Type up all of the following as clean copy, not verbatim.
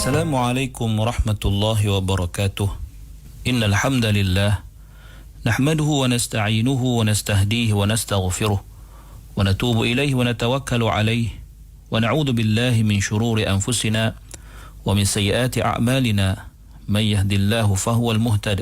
Assalamualaikum warahmatullahi wabarakatuh. Innal hamdalillah nahmaduhu wa nasta'inuhu wa nastahdihi wa nastaghfiruh wa natubu ilaihi wa natawakkalu alaihi wa na'udzu billahi min shururi anfusina wa min sayyiati a'malina. Man yahdihillahu fahuwal muhtad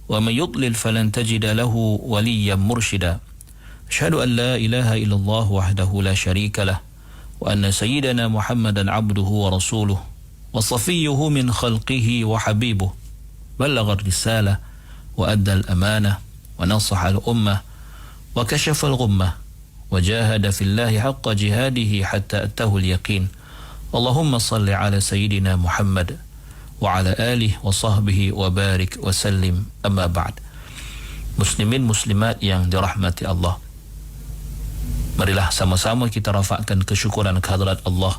wa man yudlil falan tajida lahu waliyyan murshida. Asyhadu an la ilaha illallah wahdahu la syarika lah wa anna sayyidana Muhammadan abduhu wa rasuluh wa safiyyuhu min khalqihi wa habibuh. Ballagha ar-risalah wa adda al-amanah wa nasaha al-ummah wa kashafa al-ghummah wa jahada fillahi haqqa jihadihi hatta atahu al-yaqin. Allahumma salli ala sayyidina Muhammad wa ala alihi wa sahbihi wa barik wa sallim. Amma ba'd. Muslimin muslimat yang dirahmati Allah, marilah sama-sama kita rafakkan kesyukuran kehadrat Allah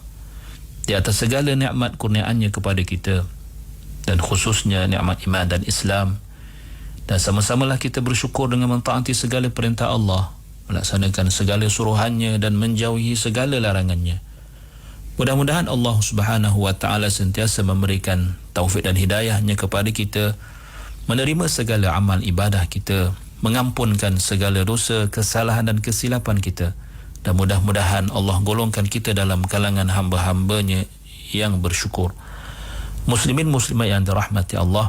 di atas segala nikmat kurniaannya kepada kita, dan khususnya nikmat iman dan Islam. Dan sama-samalah kita bersyukur dengan mentaati segala perintah Allah, melaksanakan segala suruhannya dan menjauhi segala larangannya. Mudah-mudahan Allah Subhanahu wa taala sentiasa memberikan taufik dan hidayahnya kepada kita, menerima segala amal ibadah kita, mengampunkan segala dosa, kesalahan dan kesilapan kita, dan mudah-mudahan Allah golongkan kita dalam kalangan hamba-hambanya yang bersyukur. Muslimin muslimat yang dirahmati Allah,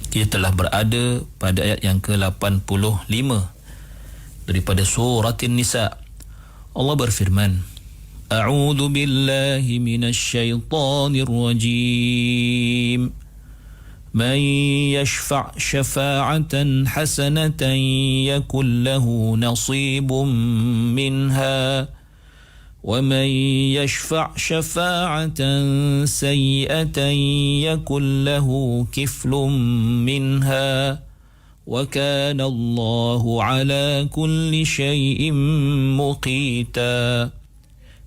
kita telah berada pada ayat yang ke-85 daripada surah An-Nisa. Allah berfirman, A'udzu billahi minasy syaithanir rajim. Man yashfa' syafa'atan hasanatan yakul lahu nasibun minha wa man yashfa' syafa'atan sayyi'atan yakul lahu kiflun minha wa kana Allahu ala kulli syai'in muqita.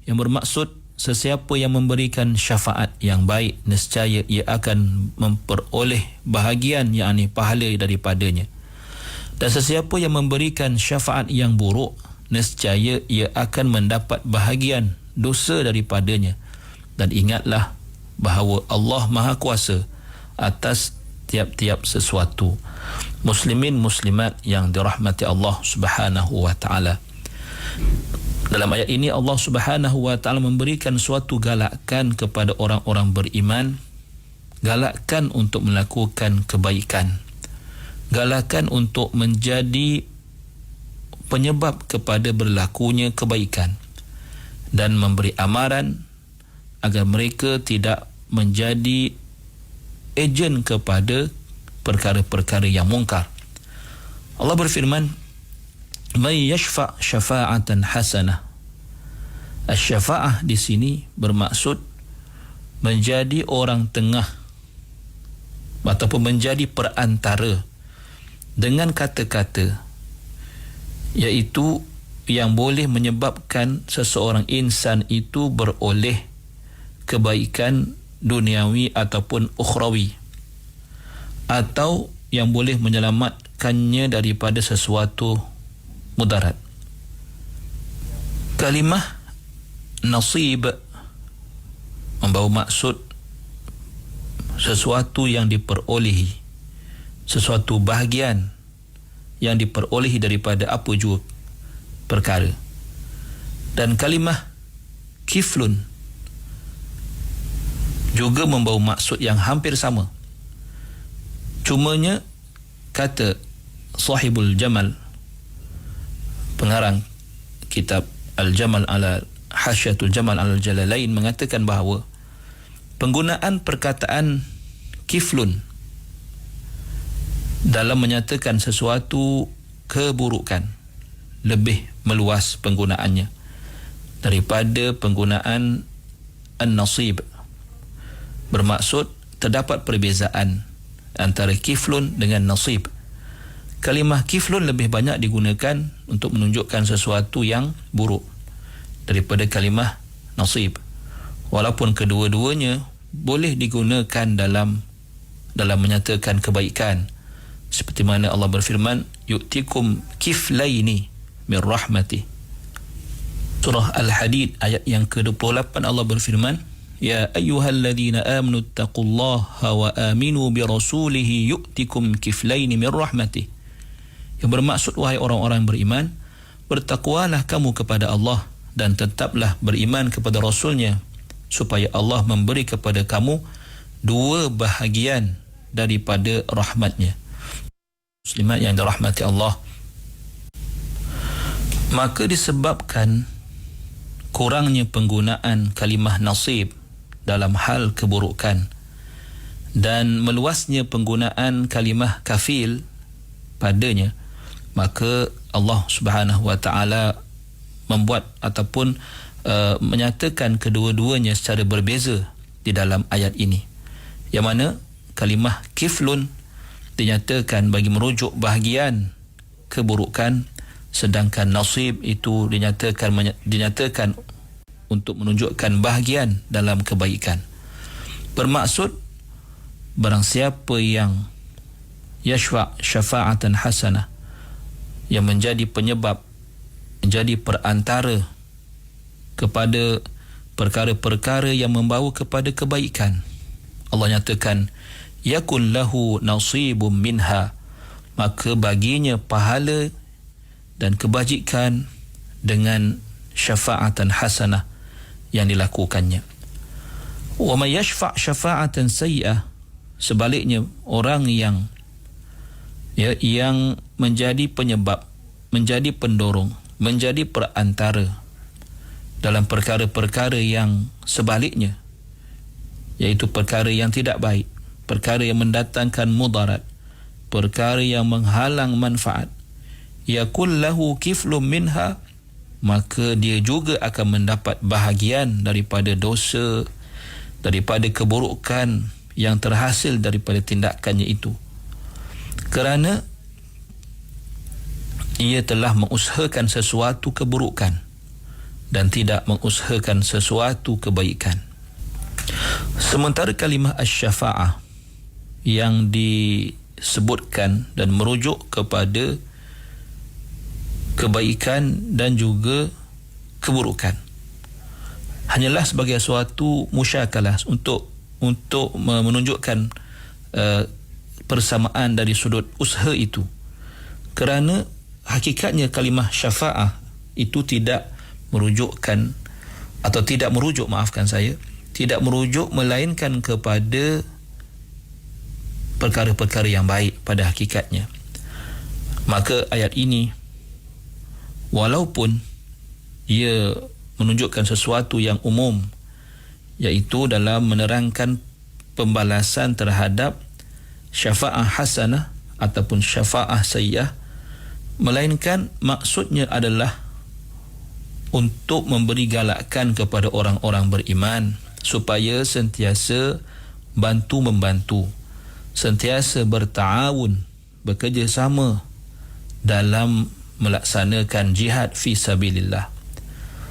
Yang bermaksud, sesiapa yang memberikan syafaat yang baik, nescaya ia akan memperoleh bahagian, yakni pahala daripadanya. Dan sesiapa yang memberikan syafaat yang buruk, nescaya ia akan mendapat bahagian dosa daripadanya. Dan ingatlah bahawa Allah Maha Kuasa atas tiap-tiap sesuatu. Muslimin muslimat yang dirahmati Allah Subhanahu wa taala, dalam ayat ini Allah Subhanahu wa taala memberikan suatu galakan kepada orang-orang beriman, galakan untuk melakukan kebaikan, galakan untuk menjadi penyebab kepada berlakunya kebaikan, dan memberi amaran agar mereka tidak menjadi ejen kepada perkara-perkara yang mungkar. Allah berfirman, may yashfa' syafa'atan hasanah. Asy-syafa'ah di sini bermaksud menjadi orang tengah ataupun menjadi perantara dengan kata-kata, iaitu yang boleh menyebabkan seseorang insan itu beroleh kebaikan duniawi ataupun ukhrawi, atau yang boleh menyelamatkannya daripada sesuatu mudarat. Kalimah nasib membawa maksud sesuatu yang diperolehi, sesuatu bahagian yang diperolehi daripada apa jua perkara. Dan kalimah kiflun juga membawa maksud yang hampir sama. Cumanya kata sahibul jamal, pengarang kitab Al-Jamal ala Hasyatul Jamal ala Jalalain, mengatakan bahawa penggunaan perkataan kiflun dalam menyatakan sesuatu keburukan lebih meluas penggunaannya daripada penggunaan an-nasib. Bermaksud terdapat perbezaan antara kiflun dengan nasib. Kalimah kiflun lebih banyak digunakan untuk menunjukkan sesuatu yang buruk daripada kalimah nasib, walaupun kedua-duanya boleh digunakan dalam menyatakan kebaikan, seperti mana Allah berfirman, yu'tikum kiflaini min rahmati. Surah Al-Hadid ayat yang ke-28 Allah berfirman, ya ayyuhalladzina amanu taqullaha wa aminu bi rasulihi yu'tikum kiflaini min rahmatih. Yang bermaksud, wahai orang-orang beriman, bertakwalah kamu kepada Allah dan tetaplah beriman kepada Rasulnya, supaya Allah memberi kepada kamu 2 bahagian daripada rahmatnya. Muslimat yang dirahmati Allah, maka disebabkan kurangnya penggunaan kalimah nasib dalam hal keburukan dan meluasnya penggunaan kalimah kafil padanya, maka Allah Subhanahu wa taala membuat ataupun menyatakan kedua-duanya secara berbeza di dalam ayat ini, yang mana kalimah kiflun dinyatakan bagi merujuk bahagian keburukan, sedangkan nasib itu dinyatakan untuk menunjukkan bahagian dalam kebaikan. Bermaksud, barang siapa yang yashfa' syafa'atan hasanah, yang menjadi penyebab, menjadi perantara kepada perkara-perkara yang membawa kepada kebaikan, Allah nyatakan yakun lahu nasibum minha, maka baginya pahala dan kebajikan dengan syafa'atan hasanah yang dilakukannya. Wa may yashfa' syafa'atan sayyi'ah, sebaliknya orang yang menjadi penyebab, menjadi pendorong, menjadi perantara dalam perkara-perkara yang sebaliknya, iaitu perkara yang tidak baik, perkara yang mendatangkan mudarat, perkara yang menghalang manfaat, yakul lahu kiflum minha, maka dia juga akan mendapat bahagian daripada dosa, daripada keburukan yang terhasil daripada tindakannya itu, kerana ia telah mengusahakan sesuatu keburukan dan tidak mengusahakan sesuatu kebaikan. Sementara kalimah asy-syafa'ah yang disebutkan dan merujuk kepada kebaikan dan juga keburukan hanyalah sebagai suatu musyakalah untuk menunjukkan persamaan dari sudut usaha itu, kerana hakikatnya kalimah syafa'ah itu tidak merujuk melainkan kepada perkara-perkara yang baik pada hakikatnya. Maka ayat ini, walaupun ia menunjukkan sesuatu yang umum, iaitu dalam menerangkan pembalasan terhadap syafa'ah hasanah ataupun syafa'ah sayyi'ah, melainkan maksudnya adalah untuk memberi galakan kepada orang-orang beriman supaya sentiasa bantu-membantu, sentiasa berta'awun, bekerjasama dalam melaksanakan jihad fi sabilillah,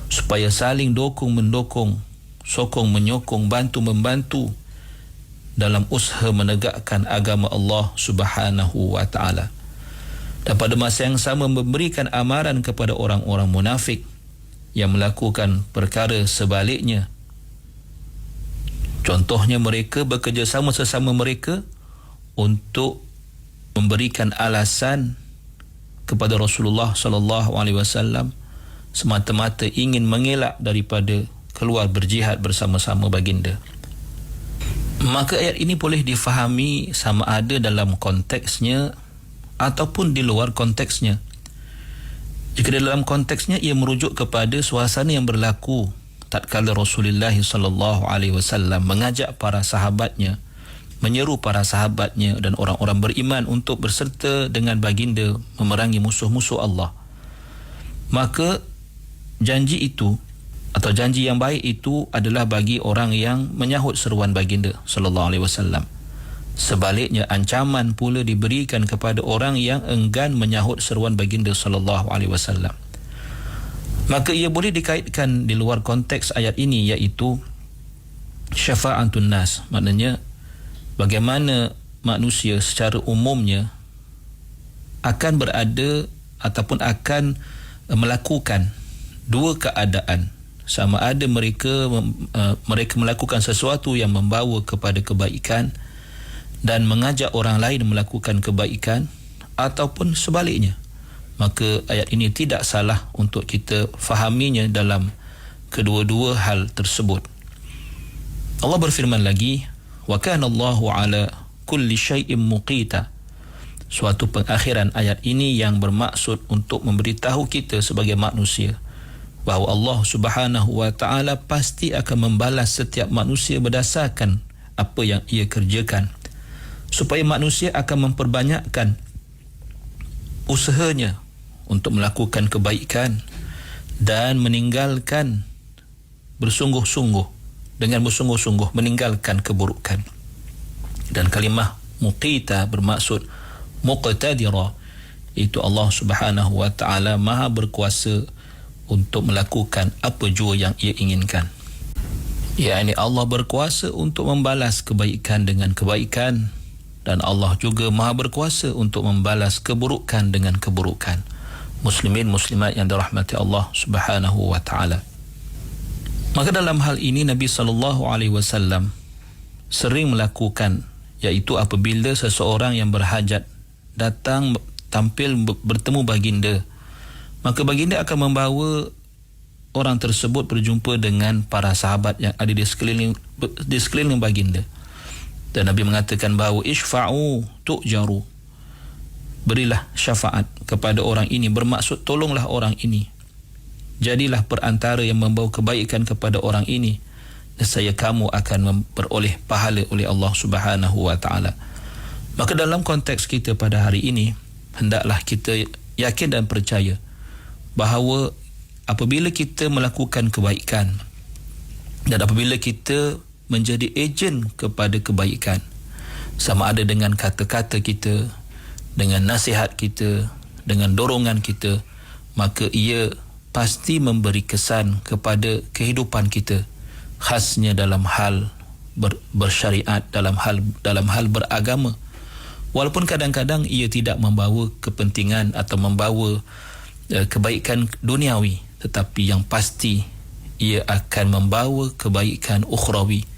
supaya saling dokong-mendokong, sokong-menyokong, bantu-membantu dalam usaha menegakkan agama Allah Subhanahu wa ta'ala. Dan pada masa yang sama memberikan amaran kepada orang-orang munafik yang melakukan perkara sebaliknya. Contohnya, mereka bekerjasama sesama mereka untuk memberikan alasan kepada Rasulullah sallallahu alaihi wasallam semata-mata ingin mengelak daripada keluar berjihad bersama-sama baginda. Maka ayat ini boleh difahami sama ada dalam konteksnya ataupun di luar konteksnya. Jika dalam konteksnya ia merujuk kepada suasana yang berlaku tatkala Rasulullah sallallahu alaihi wasallam mengajak para sahabatnya, menyeru para sahabatnya dan orang-orang beriman untuk berserta dengan baginda memerangi musuh-musuh Allah, maka janji itu atau janji yang baik itu adalah bagi orang yang menyahut seruan baginda sallallahu alaihi wasallam. Sebaliknya, ancaman pula diberikan kepada orang yang enggan menyahut seruan baginda sallallahu alaihi wasallam. Maka ia boleh dikaitkan di luar konteks ayat ini, iaitu syafa'atun nas, maknanya bagaimana manusia secara umumnya akan berada ataupun akan melakukan dua keadaan sama ada mereka melakukan sesuatu yang membawa kepada kebaikan dan mengajak orang lain melakukan kebaikan ataupun sebaliknya. Maka ayat ini tidak salah untuk kita fahaminya dalam kedua-dua hal tersebut. Allah berfirman lagi, wa kana Allahu ala kulli syai'in muqita. Suatu pengakhiran ayat ini yang bermaksud untuk memberitahu kita sebagai manusia bahawa Allah Subhanahu wa taala pasti akan membalas setiap manusia berdasarkan apa yang ia kerjakan, supaya manusia akan memperbanyakkan usahanya untuk melakukan kebaikan dan meninggalkan dengan bersungguh-sungguh meninggalkan keburukan. Dan kalimah muqita bermaksud muqtadira, itu Allah Subhanahu wa taala maha berkuasa untuk melakukan apa jua yang ia inginkan. yakni Allah berkuasa untuk membalas kebaikan dengan kebaikan, dan Allah juga maha berkuasa untuk membalas keburukan dengan keburukan. Muslimin muslimat yang dirahmati Allah Subhanahu wa taala. Maka dalam hal ini Nabi SAW sering melakukan, iaitu apabila seseorang yang berhajat datang tampil bertemu baginda, maka baginda akan membawa orang tersebut berjumpa dengan para sahabat yang ada di sekeliling baginda. Dan Nabi mengatakan bahawa ishfa'u tu'jaru, berilah syafaat kepada orang ini, bermaksud tolonglah orang ini, jadilah perantara yang membawa kebaikan kepada orang ini, nescaya kamu akan memperoleh pahala oleh Allah Subhanahu wa taala. Maka dalam konteks kita pada hari ini, hendaklah kita yakin dan percaya bahawa apabila kita melakukan kebaikan dan apabila kita menjadi ejen kepada kebaikan, sama ada dengan kata-kata kita, dengan nasihat kita, dengan dorongan kita, maka ia pasti memberi kesan kepada kehidupan kita, khasnya dalam hal bersyariat, dalam hal beragama. Walaupun kadang-kadang ia tidak membawa kepentingan atau membawa kebaikan duniawi, tetapi yang pasti ia akan membawa kebaikan ukhrawi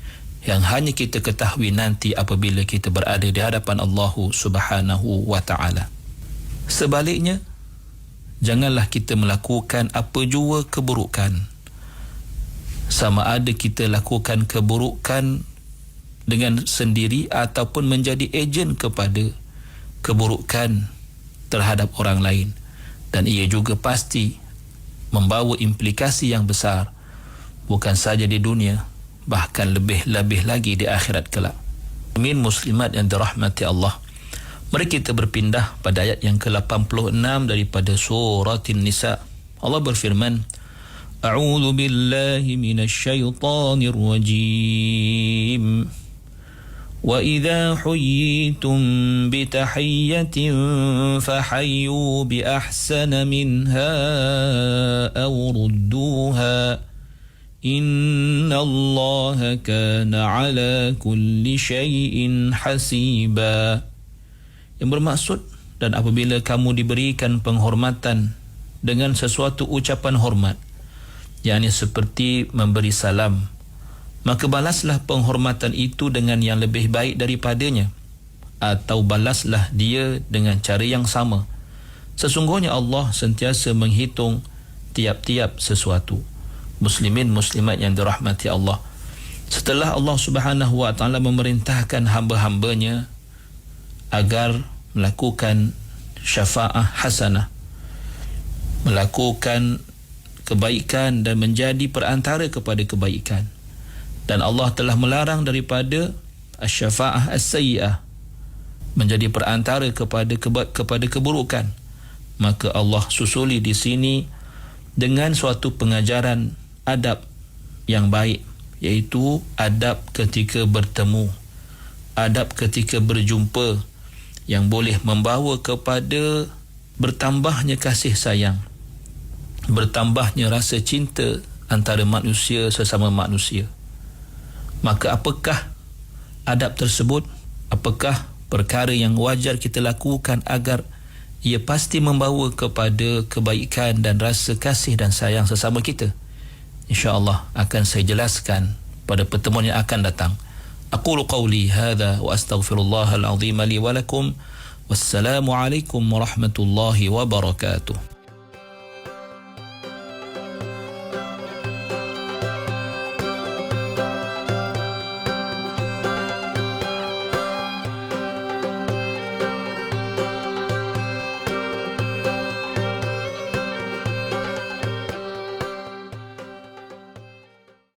yang hanya kita ketahui nanti apabila kita berada di hadapan Allah Subhanahu wa taala. Sebaliknya, janganlah kita melakukan apa jua keburukan, sama ada kita lakukan keburukan dengan sendiri ataupun menjadi ejen kepada keburukan terhadap orang lain, dan ia juga pasti membawa implikasi yang besar, bukan saja di dunia, bahkan lebih-lebih lagi di akhirat kelak. Amin muslimat yang dirahmati Allah. Mari kita berpindah pada ayat yang ke-86 daripada surah An-Nisa. Allah berfirman, A'udzu billahi minasyaitonir rajim. Wa idza huyyitum bi tahiyyatin fahayyu bi ahsana minha aw rudduha. Inna Allah kana ala kulli syai'in hasiba. Yang bermaksud, dan apabila kamu diberikan penghormatan dengan sesuatu ucapan hormat, yakni seperti memberi salam, maka balaslah penghormatan itu dengan yang lebih baik daripadanya, atau balaslah dia dengan cara yang sama. Sesungguhnya Allah sentiasa menghitung tiap-tiap sesuatu. Muslimin muslimat yang dirahmati Allah, setelah Allah Subhanahu wa taala memerintahkan hamba-hambanya agar melakukan syafa'ah hasanah, melakukan kebaikan dan menjadi perantara kepada kebaikan, dan Allah telah melarang daripada asy-syafa'ah as-sayyi'ah, menjadi perantara kepada keburukan, maka Allah susuli di sini dengan suatu pengajaran adab yang baik, iaitu adab ketika bertemu, adab ketika berjumpa, yang boleh membawa kepada bertambahnya kasih sayang, bertambahnya rasa cinta antara manusia sesama manusia. Maka apakah adab tersebut? Apakah perkara yang wajar kita lakukan agar ia pasti membawa kepada kebaikan dan rasa kasih dan sayang sesama kita? insya-Allah akan saya jelaskan pada pertemuan yang akan datang. Aqulu qawli hadha wa astaghfirullahal azim li wa lakum. Wassalamu alaikum warahmatullahi wabarakatuh.